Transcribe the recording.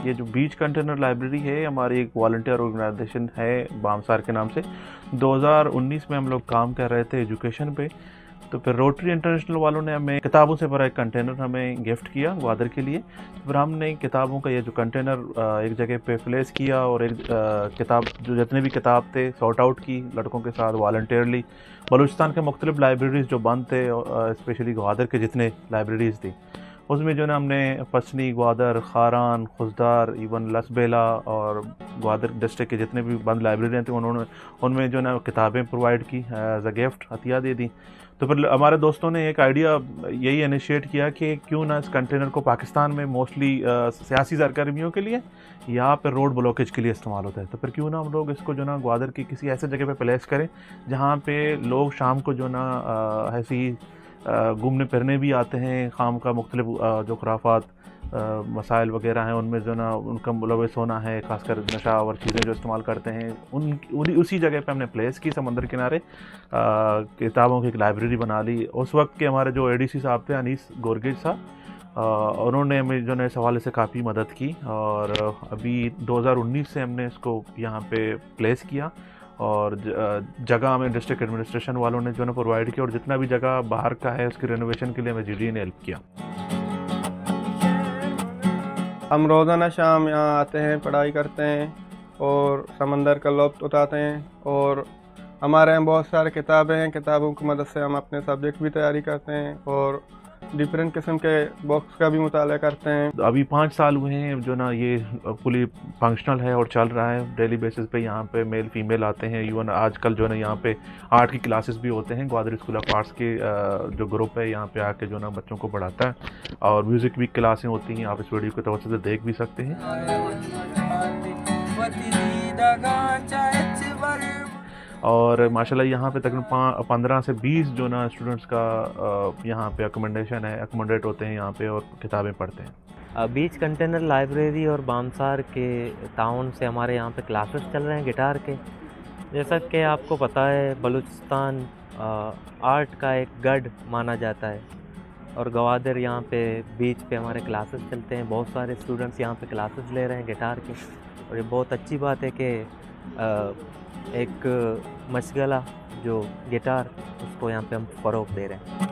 ये जो बीच container library है हमारी एक वॉलंटियर ऑर्गेनाइजेशन है बामसार के नाम से। 2019 में हम लोग काम कर रहे थे एजुकेशन पे, तो फिर रोटरी इंटरनेशनल वालों ने हमें किताबों से भरा एक कंटेनर हमें गिफ्ट किया ग्वादर के लिए। तो फिर हमने किताबों का ये जो कंटेनर एक जगह पे प्लेस किया और एक किताब जो जितने भी किताब थे सॉर्ट आउट की लड़कों के साथ वॉलंटियरली। बलूचिस्तान के मुख्तलिफ लाइब्रेरीज़ जो बंद थे, स्पेशली ग्वादर के जितने लाइब्रेरीज़ थी उसमें जो है हमने पसनी, ग्वादर, खारान, खुजदार, इवन लसबेला और ग्वादर डिस्ट्रिक्ट के जितने भी बंद लाइब्रेरियाँ थी उन्होंने उनमें जो है किताबें प्रोवाइड की एज अ गिफ्ट, हतिया दे दी। तो फिर हमारे दोस्तों ने एक आइडिया यही इनिशिएट किया कि क्यों ना इस कंटेनर को पाकिस्तान में मोस्टली सियासी सरगर्मियों के लिए यहाँ पर रोड ब्लॉकेज के लिए इस्तेमाल होता है, तो फिर क्यों ना हम लोग इसको जो ना ग्वादर की किसी ऐसे जगह पे प्लेस करें जहाँ पे लोग शाम को जो ना ऐसी घूमने फिरने भी आते हैं, खाम का मुख्तलिफ जो खुराफात मसाइल वगैरह हैं उनमें जो ना उनका मुलविस होना है, खासकर नशा और चीज़ें जो इस्तेमाल करते हैं उसी जगह पे हमने प्लेस की समंदर किनारे किताबों की एक लाइब्रेरी बना ली। उस वक्त के हमारे जो एडीसी साहब थे अनीस गोरगेज साहब, उन्होंने हमें जो है इस हवाले से काफ़ी मदद की और अभी 2019 से हमने इसको यहाँ पे प्लेस किया और जगह हमें डिस्ट्रिक्ट एडमिनिस्ट्रेशन वालों ने जो है प्रोवाइड किया और जितना भी जगह बाहर का है उसकी रेनोवेशन के लिए हमें जीडी ने हेल्प किया। हम रोज़ाना शाम यहाँ आते हैं, पढ़ाई करते हैं और समंदर का लुत्फ़ उठाते हैं और हमारे यहाँ बहुत सारी किताबें हैं। किताबों की मदद से हम अपने सब्जेक्ट भी तैयारी करते हैं और डिफरेंट किस्म के बुक्स का भी मुताला करते हैं। अभी 5 साल हुए हैं जो ना ये फुली फंक्शनल है और चल रहा है डेली बेसिस पे। यहाँ पे मेल फीमेल आते हैं, इवन आजकल जो है ना यहाँ पे आर्ट की क्लासेस भी होते हैं। ग्वादर स्कूल ऑफ आर्ट्स के जो ग्रुप है यहाँ पे आके जो ना बच्चों को पढ़ाता है और म्यूज़िक भी क्लासें होती हैं, आप इस वीडियो के तवज्जो से देख भी सकते हैं। और माशाल्लाह यहाँ पे तकरीबन 15 से 20 जो ना स्टूडेंट्स का यहाँ पे अकोमोडेशन है, अकोमोडेट होते हैं यहाँ पे और किताबें पढ़ते हैं। बीच कंटेनर लाइब्रेरी और बामसार के ताउन से हमारे यहाँ पे क्लासेस चल रहे हैं गिटार के। जैसा कि आपको पता है बलूचिस्तान आर्ट का एक गढ़ माना जाता है और ग्वादर यहाँ पे बीच पे हमारे क्लासेस चलते हैं। बहुत सारे स्टूडेंट्स यहाँ पे क्लासेस ले रहे हैं गिटार के और ये बहुत अच्छी बात है कि एक मशगला जो गिटार उसको यहाँ पे हम फ़रोग़ दे रहे हैं।